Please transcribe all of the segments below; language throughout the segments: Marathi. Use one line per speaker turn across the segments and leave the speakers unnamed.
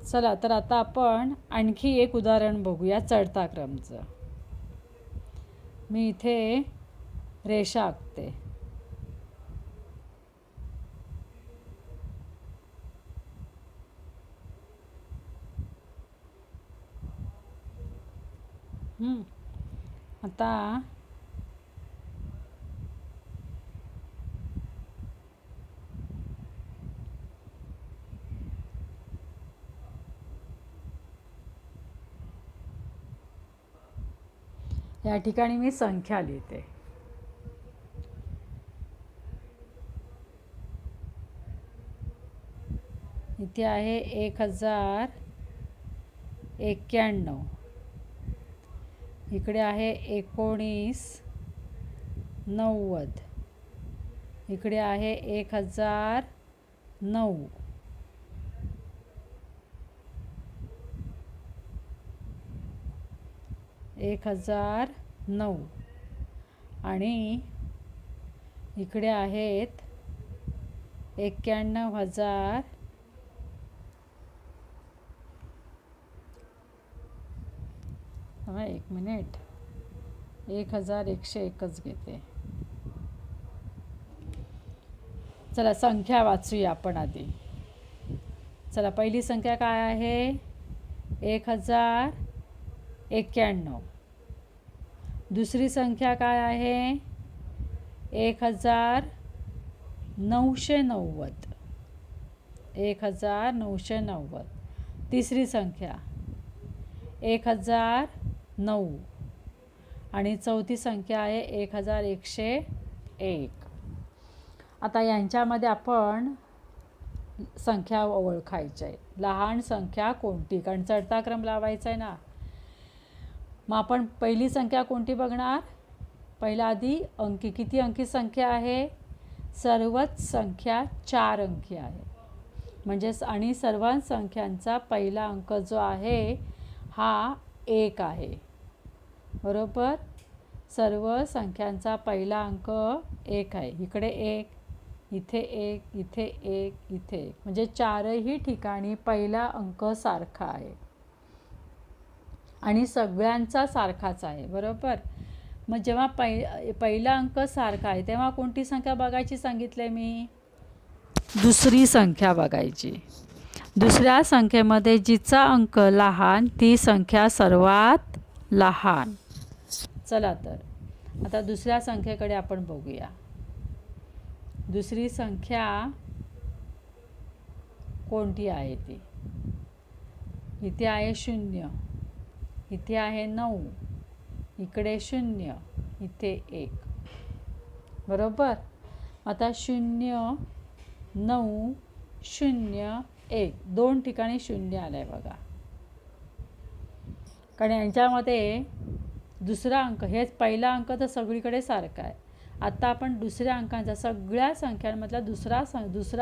चला तर आता आपण आणखी एक उदाहरण बघूया चढता क्रमचं. मी इथे रेषा आखते. आता या ठिकाणी मी संख्या लिहिते. इथे आहे 1091. इकडे आहे 1990. इकडे आहे 1009. आणि इकडे आहेत 91,000. एक मिनिट, 1101च घेते. चला संख्या वाचूया आपण आधी. चला पहिली संख्या काय आहे? 1091. दुसरी संख्या काय आहे? 1990. 1990. तिसरी संख्या 1009. आणि चौथी संख्या आहे 1101. आता यांच्यामध्ये आपण संख्या ओळखायच्या आहे. लहान संख्या कोणती, कारण चढता क्रम लावायचा आहे ना. मग आपण पहिली संख्या कोणती बघणार? पहिला आधी अंकी. किती अंकी संख्या आहे? सर्वच संख्या 4 अंकी आहे. म्हणजेच आणि सर्व संख्यांचा पहिला अंक जो आहे हा 1 आहे. बरोबर? सर्व संख्यांचा पहिला अंक 1 आहे. इकडे 1, इथे 1, इथे 1, इथे 1. म्हणजे चारही ठिकाणी पहिला अंक सारखा आहे आणि सगळ्यांचा सारखाच आहे. बरोबर? मग जेव्हा पहिला अंक सारखा आहे तेव्हा कोणती संख्या बघायची सांगितले मी? दुसरी संख्या बघायची. दुसऱ्या संख्येमध्ये जिचा अंक लहान ती संख्या सर्वात लहान. चला तर आता दुसऱ्या संख्येकडे आपण बघूया. दुसरी संख्या कोणती आहे ती? इथे आहे 0, इथे आहे 9, इकडे 0, इथे 1. बरोबर? आता 0, 9, 0, 1 दोन ठिकाणी 0 आलाय बघा. कारण यांच्यामध्ये दुसरा अंक, हेच पहिला अंक तर सगळीकडे सारखा आहे. आता आपण दुसऱ्या अंकांचा, सगळ्या संख्यांमधला दुसरा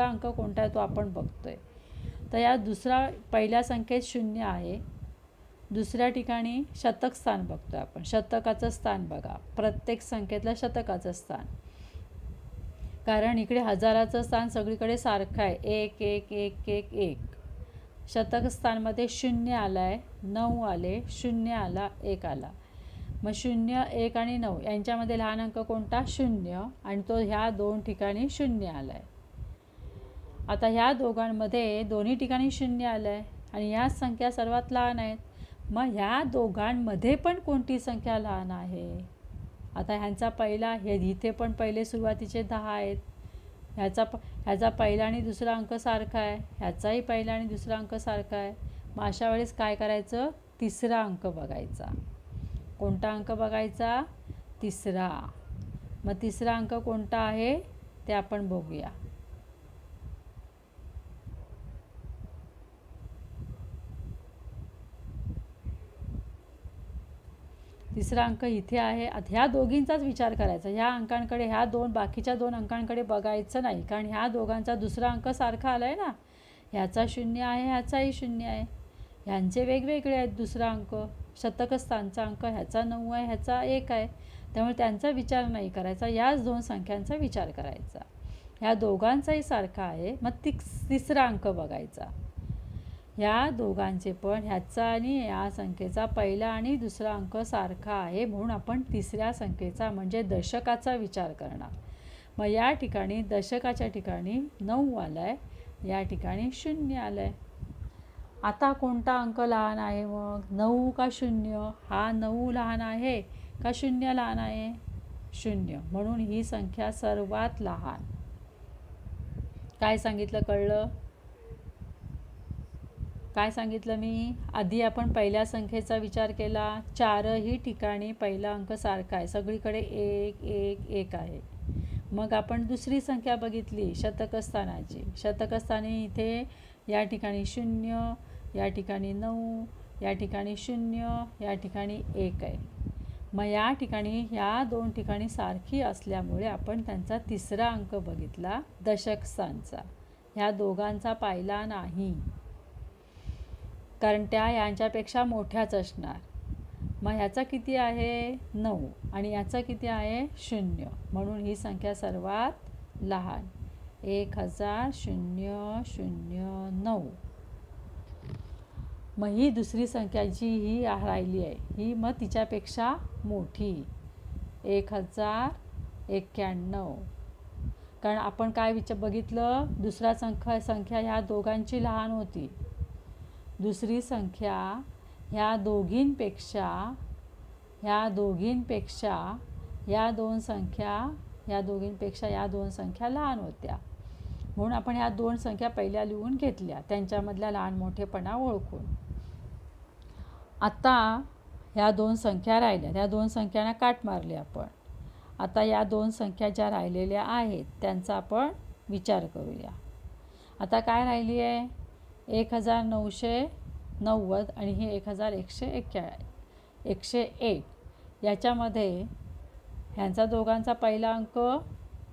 अंक कोणता आहे तो आपण बघतोय. तर या पहिल्या संख्येत 0 आहे. दुसऱ्या ठिकाणी शतक स्थान बघतोय आपण. शतकाचं स्थान बघा, प्रत्येक संख्येतलं शतकाचं स्थान. कारण इकडे हजाराचं स्थान सगळीकडे सारखं आहे. 1 1 1 1 1. शतक स्थानमध्ये 0 आला आहे, 9 आले, 0 आला, 1 आला. मग 0 1 आणि 9 यांच्यामध्ये लहान अंक कोणता? 0. आणि तो ह्या दोन ठिकाणी 0 आला आहे. आता ह्या दोघांमध्ये दोन्ही ठिकाणी 0 आलं आहे आणि ह्या संख्या सर्वात लहान आहेत. मग ह्या दोघांमध्ये पण कोणती संख्या लहान आहे? आता ह्यांचा पहिला, हे इथे पण पहिले सुरुवातीचे 10 आहेत. ह्याचा पहिला आणि दुसरा अंक सारखा आहे, ह्याचाही पहिला आणि दुसरा अंक सारखा आहे. मग अशा वेळेस काय करायचं? तिसरा अंक बघायचा. कोणता अंक बघायचा? तिसरा. मग तिसरा अंक कोणता आहे ते आपण बघूया. तिसरा अंक इथे आहे. आता ह्या दोघींचाच विचार करायचा. ह्या अंकांकडे, ह्या बाकीच्या दोन अंकांकडे बघायचं नाही, कारण ह्या दोघांचा दुसरा अंक सारखा आला आहे ना. ह्याचा 0 आहे, ह्याचाही 0 आहे. ह्यांचे वेगवेगळे आहेत दुसरा अंक. शतकस्थानचा अंक ह्याचा 9 आहे, ह्याचा 1 आहे. त्यामुळे त्यांचा विचार नाही करायचा, याच दोन संख्यांचा विचार करायचा. ह्या दोघांचाही सारखा आहे. मग तिसरा अंक बघायचा. ह्या दोघांचे पण ह्याचा आणि या संख्येचा पहिला आणि दुसरा अंक सारखा आहे, म्हणून आपण तिसऱ्या संख्येचा म्हणजे दशकाचा विचार करणार. मग या ठिकाणी दशकाच्या ठिकाणी 9 आला आहे, या ठिकाणी 0 आलं आहे. आता कोणता अंक लहान आहे मग? 9 का 0? हा 9 लहान आहे का 0 लहान आहे? 0. म्हणून ही संख्या सर्वात लहान. काय सांगितलं कळलं? काय सांगितलं मी? आधी आपण पहिल्या संख्येचा विचार केला. चारही ठिकाणी पहिला अंक सारखा आहे, सगळीकडे 1 1 1 आहे. मग आपण दुसरी संख्या बघितली शतकस्थानाची. शतकस्थानी इथे या ठिकाणी 0, या ठिकाणी 9, या ठिकाणी 0, या ठिकाणी 1 आहे. मग या ठिकाणी ह्या दोन ठिकाणी सारखी असल्यामुळे आपण त्यांचा तिसरा अंक बघितला दशक स्थानचा. ह्या दोघांचा पाहिला नाही, कारण त्या यांच्यापेक्षा मोठ्याच असणार. मग ह्याचा किती आहे? 9 आणि याचा किती आहे? 0. म्हणून ही संख्या सर्वात लहान 1000,009. मग ही दुसरी संख्या जी ही राहिली आहे ही मग तिच्यापेक्षा मोठी 1091. कारण आपण काय बघितलं, दुसरा संख्या ह्या दोघांची लहान होती. दुसरी संख्या ह्या दोघींपेक्षा या दोन संख्या लहान होत्या, म्हणून आपण ह्या दोन संख्या पहिल्या लिहून घेतल्या, त्यांच्यामधल्या लहान मोठेपणा ओळखून. आता ह्या दोन संख्या राहिल्या, त्या दोन संख्यांना काट मारले आपण. आता या दोन संख्या ज्या राहिलेल्या आहेत त्यांचा आपण विचार करूया. आता काय राहिली आहे? 1990 आणि ही 1101. याच्यामध्ये ह्यांचा दोघांचा पहिला अंक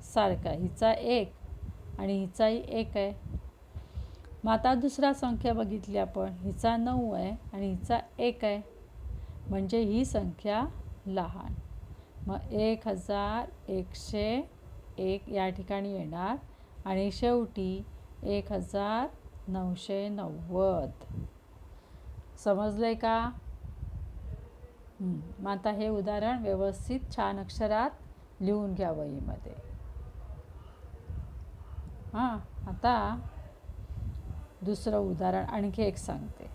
सारखा आहे, हिचा 1 आणि हिचाही 1 आहे. मग आता दुसरा संख्या बघितली आपण, हिचा 9 आहे आणि हिचा 1 आहे, म्हणजे ही संख्या लहान. मग 1101 या ठिकाणी येणार आणि शेवटी 1990. समजलंय का? मग आता हे उदाहरण व्यवस्थित छान अक्षरात लिहून घ्या वहीमध्ये. हां, आता दुसरं उदाहरण आणखी एक सांगते.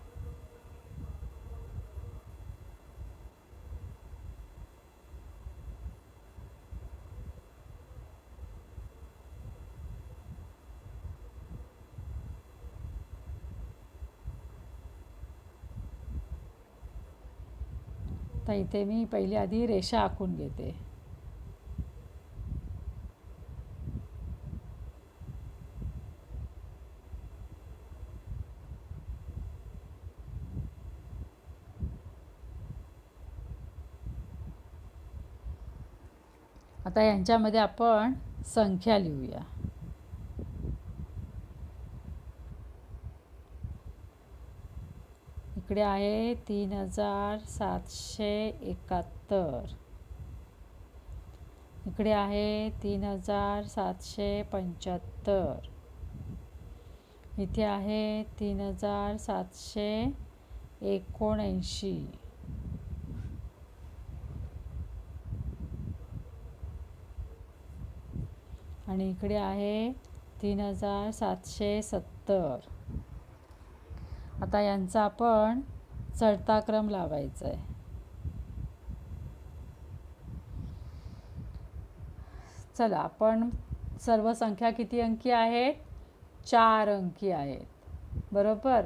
तर इथे मी पहिली आधी रेषा आखून घेते. आता यांच्यामध्ये आपण संख्या लिहूया. इकडे आहे 3771. इकडे आहे 3775. इथे आहे 3779. आणि इकडे आहे 3770. आता यांचा आपण चढता क्रम लावायचा आहे. चला, आपण सर्व संख्या किती अंकी आहेत? 4 अंकी आहेत, बरोबर.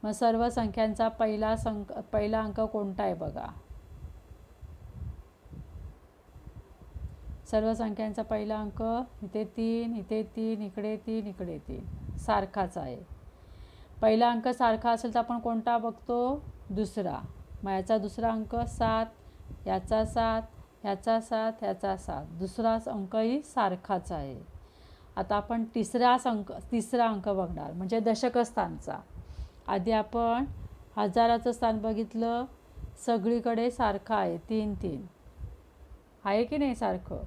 मग सर्व संख्यांचा पहिला अंक कोणता आहे बघा. सर्व संख्यांचा पहिला अंक इथे 3, इथे 3, इकडे 3, इकडे 3 सारखाच आहे. पहिला अंक सारखा असेल तर आपण कोणता बघतो? दुसरा. मग याचा दुसरा अंक 7, याचा 7, ह्याचा 7, ह्याचा 7. दुसरा अंकही सारखाच आहे. आता आपण तिसरा अंक बघणार, म्हणजे दशकस्थानचा. आधी आपण हजाराचं स्थान बघितलं, सगळीकडे सारखं आहे, 3 3 आहे की नाही सारखं.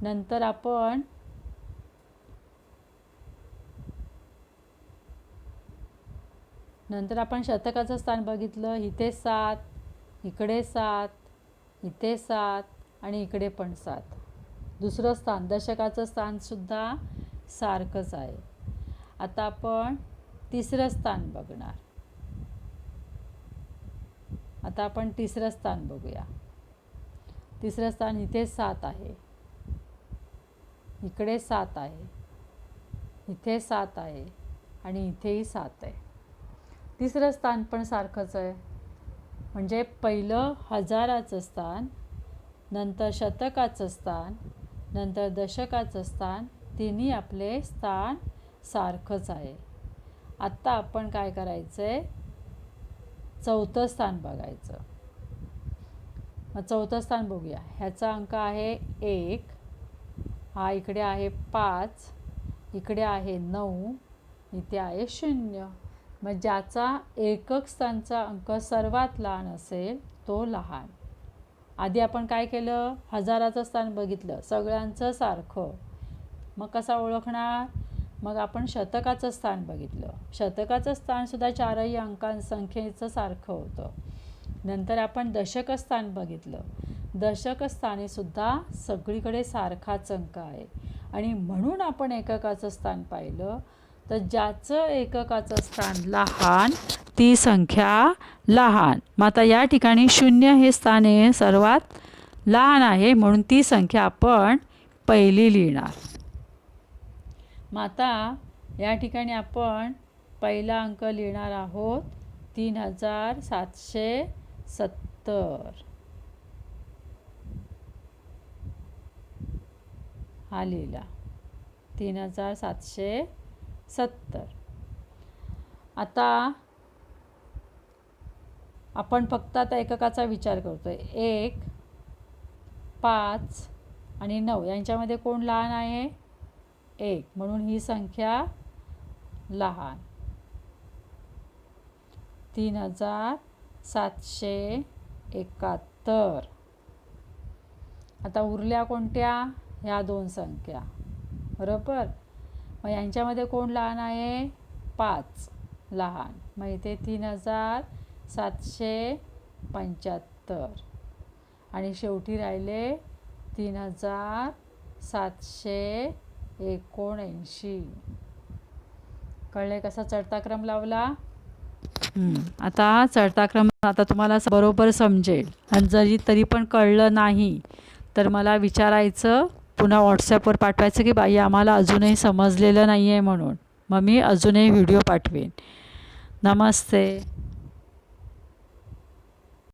नंतर आपण नंतर आपण शतकाचं स्थान बघितलं, इथे 7, इकडे 7, इथे 7 आणि इकडे पण 7. दुसरं स्थान दशकाचं स्थानसुद्धा सारखंच आहे. आता आपण तिसरं स्थान बघणार. आता आपण तिसरं स्थान बघूया. तिसरं स्थान इथे 7 आहे, इकडे 7 आहे, इथे 7 आहे आणि इथेही 7 आहे. तिसरं स्थान पण सारखंच आहे. म्हणजे पहिलं हजाराचं स्थान, नंतर शतकाचं स्थान, नंतर दशकाचं स्थान, तिन्ही आपले स्थान सारखंच आहे. आत्ता आपण काय करायचं आहे, चौथं स्थान बघायचं. मग चौथं स्थान बघूया. ह्याचा अंक आहे 1, हा इकडे आहे 5, इकडे आहे 9, इथे आहे 0. मग ज्याचा एकक स्थानचा अंक सर्वात लहान असेल तो लहान. आधी आपण काय केलं, हजाराचं स्थान बघितलं, सगळ्यांचं सारखं. मग कसा ओळखणार, मग आपण शतकाचं स्थान बघितलं. शतकाचं स्थानसुद्धा चारही संख्येचं सारखं होतं. नंतर आपण दशक स्थान बघितलं. दशक स्थानीसुद्धा सगळीकडे सारखाच अंक आहे. आणि म्हणून आपण एककाचं स्थान पाहिलं तर ज्याचं एककाचं स्थान लहान ती संख्या लहान. मग आता या ठिकाणी 0 हे स्थान हे सर्वात लहान आहे, म्हणून ती संख्या आपण पहिली लिहिणार. मग आता या ठिकाणी आपण पहिला अंक लिहिणार आहोत 3770. हा लिहिला 3770. आता आपण फक्त आता एककाचा विचार करतोय. 1, 5 आणि 9 यांच्यामध्ये कोण लहान आहे, 1, म्हणून ही संख्या लहान. 3771. आता उरल्या कोणत्या, ह्या 2 संख्या, बरोबर. मग यांच्यामध्ये कोण लहान आहे, 5 लहान. मग इथे 3775 आणि शेवटी राहिले 3779. कळले कसा चढता क्रम लावला. आता चढता क्रम आता तुम्हाला बरोबर समजेल. आणि जरी तरी पण कळलं नाही तर मला विचारायचं, पुन्हा व्हॉट्सॲपवर पाठवायचं की बाई आम्हाला अजूनही समजलेलं नाही आहे म्हणून. मग मी अजूनही व्हिडिओ पाठवेन. नमस्ते.